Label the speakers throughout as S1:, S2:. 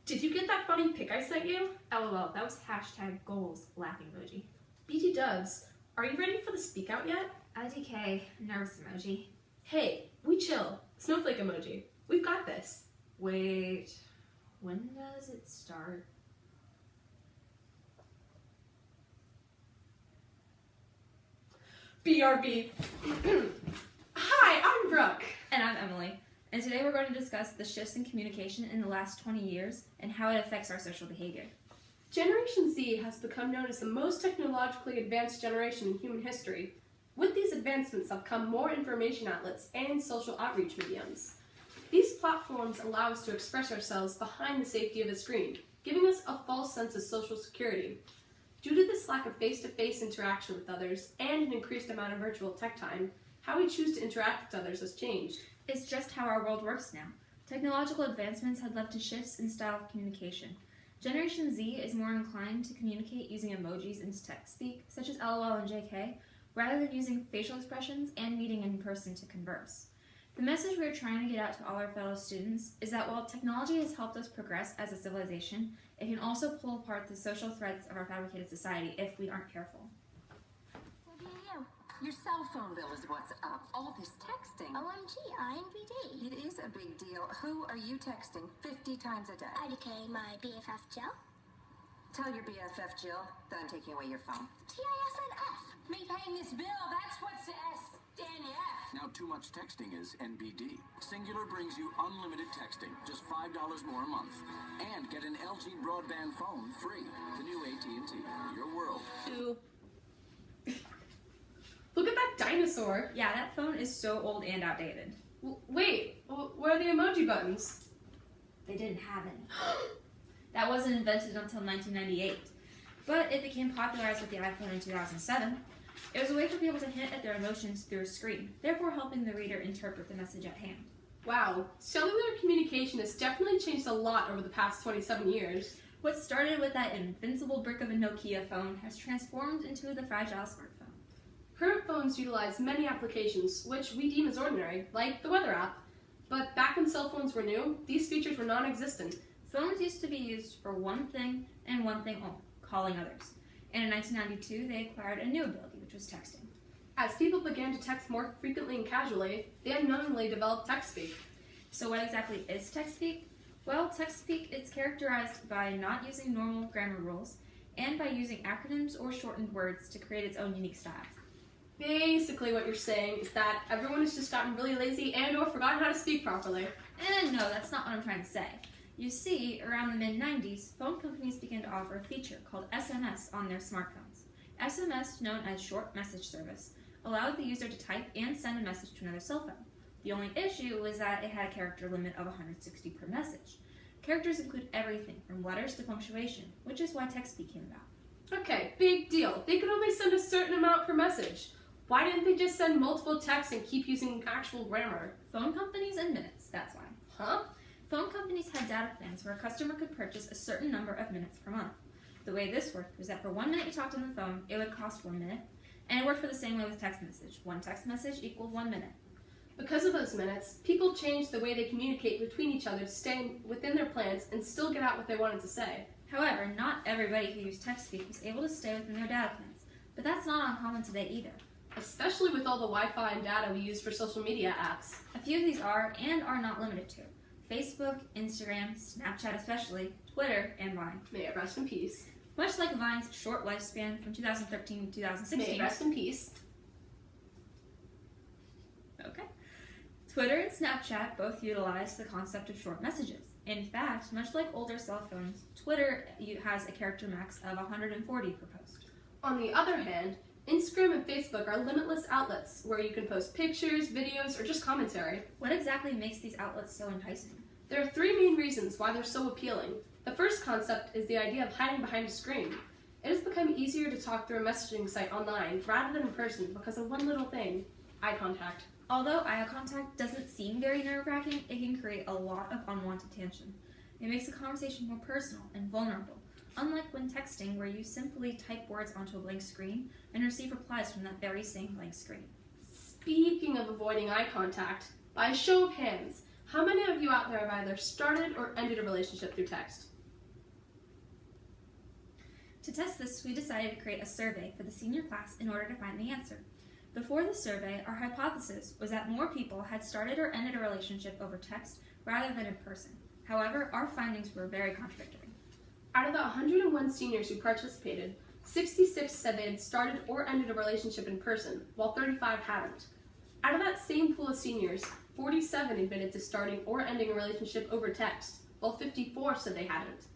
S1: Did you get that funny pic I sent you?
S2: LOL, that was hashtag goals laughing emoji.
S1: BT Dubs, are you ready for the speak out yet?
S2: IDK, nervous emoji.
S1: Hey, we chill. Snowflake emoji. We've got this.
S2: Wait, when does it start?
S1: BRB. Hi, I'm Brooke.
S2: And I'm Emily. And today we're going to discuss the shifts in communication in the last 20 years and how it affects our social behavior.
S1: Generation Z has become known as the most technologically advanced generation in human history. With these advancements have come more information outlets and social outreach mediums. These platforms allow us to express ourselves behind the safety of a screen, giving us a false sense of social security. Due to this lack of face-to-face interaction with others and an increased amount of virtual tech time, how we choose to interact with others has changed.
S2: It's just how our world works now. Technological advancements have led to shifts in style of communication. Generation Z is more inclined to communicate using emojis and text speak, such as LOL and JK, rather than using facial expressions and meeting in person to converse. The message we're trying to get out to all our fellow students is that while technology has helped us progress as a civilization, it can also pull apart the social threads of our fabricated society if we aren't careful.
S3: What do you do? Your cell phone bill is what's up. All this texting.
S4: OMG, INVD.
S3: It is a big deal. Who are you texting 50 times a day?
S4: IDK, my BFF Jill.
S3: Tell your BFF Jill that I'm taking away your phone.
S4: TISNF.
S5: Me paying this bill, that's what's S. Danny F.
S6: Now too much texting is NBD. Singular brings you unlimited texting, just $5 more a month. And get an LG broadband phone free. The new AT&T, your world.
S1: Look at that dinosaur.
S2: Yeah, that phone is so old and outdated.
S1: Wait, where are the emoji buttons?
S2: They didn't have any. That wasn't invented until 1998, but it became popularized with the iPhone in 2007. It was a way for people to hint at their emotions through a screen, therefore helping the reader interpret the message at hand.
S1: Wow, cellular communication has definitely changed a lot over the past 27 years.
S2: What started with that invincible brick of a Nokia phone has transformed into the fragile smartphone.
S1: Current phones utilize many applications, which we deem as ordinary, like the weather app. But back when cell phones were new, these features were non-existent.
S2: Phones used to be used for one thing and one thing only, calling others. And in 1992, they acquired a new ability, which was texting.
S1: As people began to text more frequently and casually, they unknowingly developed text speak.
S2: So what exactly is text speak? Well, text speak is characterized by not using normal grammar rules and by using acronyms or shortened words to create its own unique style.
S1: Basically what you're saying is that everyone has just gotten really lazy and or forgotten how to speak properly.
S2: And no, that's not what I'm trying to say. You see, around the mid-90s, phone companies began to offer a feature called SMS on their smartphones. SMS, known as Short Message Service, allowed the user to type and send a message to another cell phone. The only issue was that it had a character limit of 160 per message. Characters include everything from letters to punctuation, which is why TextSpeak came about.
S1: Okay, big deal. They could only send a certain amount per message. Why didn't they just send multiple texts and keep using actual grammar?
S2: Phone companies and minutes, that's why.
S1: Huh?
S2: Phone companies had data plans where a customer could purchase a certain number of minutes per month. The way this worked was that for 1 minute you talked on the phone, it would cost 1 minute, and it worked for the same way with text message. One text message equaled 1 minute.
S1: Because of those minutes, people changed the way they communicate between each other to stay within their plans and still get out what they wanted to say.
S2: However, not everybody who used TextSpeak was able to stay within their data plans, but that's not uncommon today either.
S1: Especially with all the Wi-Fi and data we use for social media apps.
S2: A few of these are and are not limited to Facebook, Instagram, Snapchat especially, Twitter, and Vine.
S1: May it rest in peace.
S2: Much like Vine's short lifespan from 2013 to 2016.
S1: May it rest in peace.
S2: Okay. Twitter and Snapchat both utilize the concept of short messages. In fact, much like older cell phones, Twitter has a character max of 140 per post.
S1: On the other hand, Instagram and Facebook are limitless outlets where you can post pictures, videos, or just commentary.
S2: What exactly makes these outlets so enticing?
S1: There are 3 main reasons why they're so appealing. The first concept is the idea of hiding behind a screen. It has become easier to talk through a messaging site online rather than in person because of one little thing: eye contact.
S2: Although eye contact doesn't seem very nerve-wracking, it can create a lot of unwanted tension. It makes the conversation more personal and vulnerable, unlike when texting where you simply type words onto a blank screen and receive replies from that very same blank screen.
S1: Speaking of avoiding eye contact, by a show of hands, how many of you out there have either started or ended a relationship through text?
S2: To test this, we decided to create a survey for the senior class in order to find the answer. Before the survey, our hypothesis was that more people had started or ended a relationship over text rather than in person. However, our findings were very contradictory.
S1: Out of the 101 seniors who participated, 66 said they had started or ended a relationship in person, while 35 hadn't. Out of that same pool of seniors, 47 admitted to starting or ending a relationship over text, while 54 said they hadn't.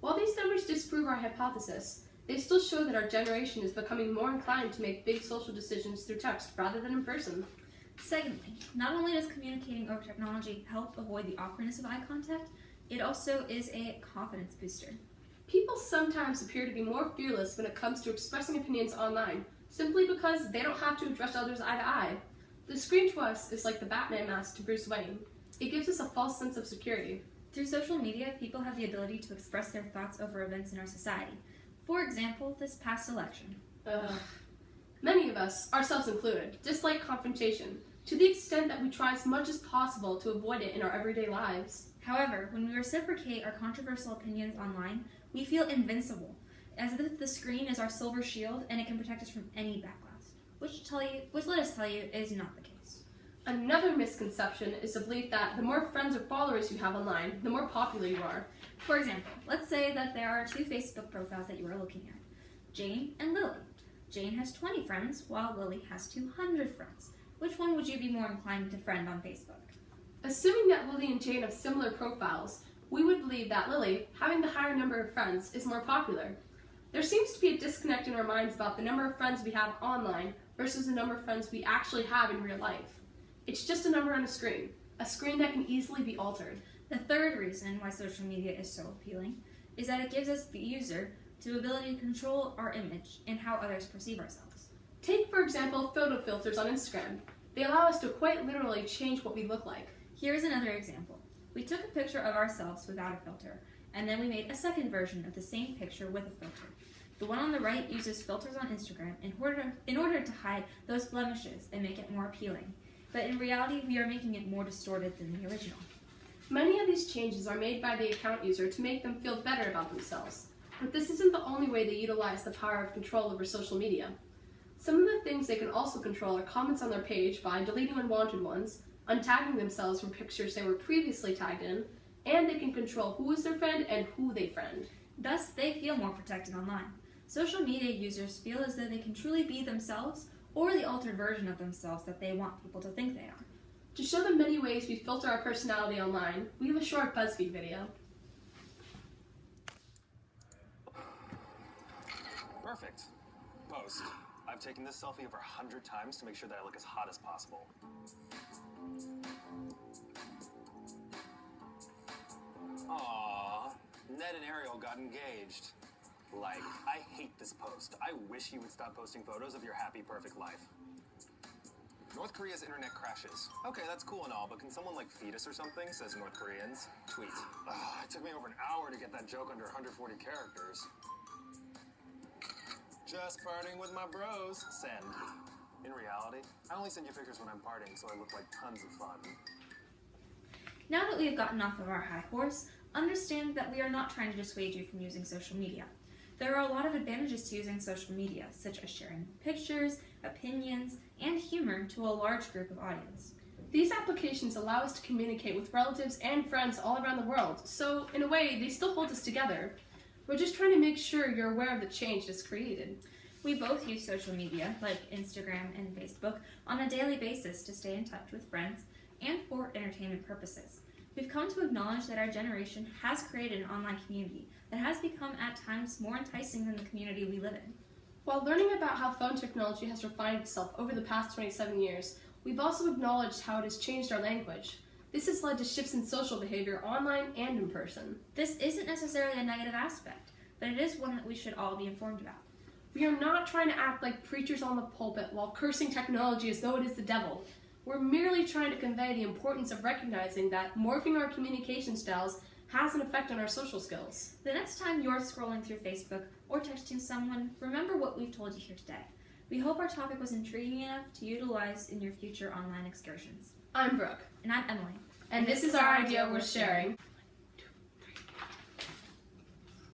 S1: While these numbers disprove our hypothesis, they still show that our generation is becoming more inclined to make big social decisions through text rather than in person.
S2: Secondly, not only does communicating over technology help avoid the awkwardness of eye contact, it also is a confidence booster.
S1: People sometimes appear to be more fearless when it comes to expressing opinions online, simply because they don't have to address others eye to eye. The screen to us is like the Batman mask to Bruce Wayne. It gives us a false sense of security.
S2: Through social media, people have the ability to express their thoughts over events in our society. For example, this past election.
S1: Many of us, ourselves included, dislike confrontation, to the extent that we try as much as possible to avoid it in our everyday lives.
S2: However, when we reciprocate our controversial opinions online, we feel invincible, as if the screen is our silver shield and it can protect us from any backlash, which let us tell you is not the case.
S1: Another misconception is the belief that the more friends or followers you have online, the more popular you are.
S2: For example, let's say that there are two Facebook profiles that you are looking at, Jane and Lily. Jane has 20 friends, while Lily has 200 friends. Which one would you be more inclined to friend on Facebook?
S1: Assuming that Lily and Jane have similar profiles, we would believe that Lily, having the higher number of friends, is more popular. There seems to be a disconnect in our minds about the number of friends we have online versus the number of friends we actually have in real life. It's just a number on a screen that can easily be altered.
S2: The third reason why social media is so appealing is that it gives us, the user, the ability to control our image and how others perceive ourselves.
S1: Take, for example, photo filters on Instagram. They allow us to quite literally change what we look like.
S2: Here's another example. We took a picture of ourselves without a filter, and then we made a second version of the same picture with a filter. The one on the right uses filters on Instagram in order to hide those blemishes and make it more appealing. But in reality, we are making it more distorted than the original.
S1: Many of these changes are made by the account user to make them feel better about themselves. But this isn't the only way they utilize the power of control over social media. Some of the things they can also control are comments on their page by deleting unwanted ones, untagging themselves from pictures they were previously tagged in, and they can control who is their friend and who they friend.
S2: Thus, they feel more protected online. Social media users feel as though they can truly be themselves or the altered version of themselves that they want people to think they are.
S1: To show the many ways we filter our personality online, we have a short BuzzFeed video.
S7: Perfect. Post. I've taken this selfie over 100 times to make sure that I look as hot as possible. Aww, Ned and Ariel got engaged. Like, I hate this post. I wish you would stop posting photos of your happy, perfect life. North Korea's internet crashes. Okay, that's cool and all, but can someone like feed us or something? Says North Koreans. Tweet. It took me over an hour to get that joke under 140 characters. Just partying with my bros. Send. In reality, I only send you pictures when I'm partying, so I look like tons of fun.
S2: Now that we have gotten off of our high horse, understand that we are not trying to dissuade you from using social media. There are a lot of advantages to using social media, such as sharing pictures, opinions, and humor to a large group of audience.
S1: These applications allow us to communicate with relatives and friends all around the world, so in a way, they still hold us together. We're just trying to make sure you're aware of the change it's created.
S2: We both use social media, like Instagram and Facebook, on a daily basis to stay in touch with friends and for entertainment purposes. We've come to acknowledge that our generation has created an online community that has become at times more enticing than the community we live in.
S1: While learning about how phone technology has refined itself over the past 27 years, we've also acknowledged how it has changed our language. This has led to shifts in social behavior online and in person.
S2: This isn't necessarily a negative aspect, but it is one that we should all be informed about.
S1: We are not trying to act like preachers on the pulpit while cursing technology as though it is the devil. We're merely trying to convey the importance of recognizing that morphing our communication styles has an effect on our social skills.
S2: The next time you're scrolling through Facebook or texting someone, remember what we've told you here today. We hope our topic was intriguing enough to utilize in your future online excursions.
S1: I'm Brooke.
S2: And I'm Emily.
S1: And this is our idea we're sharing.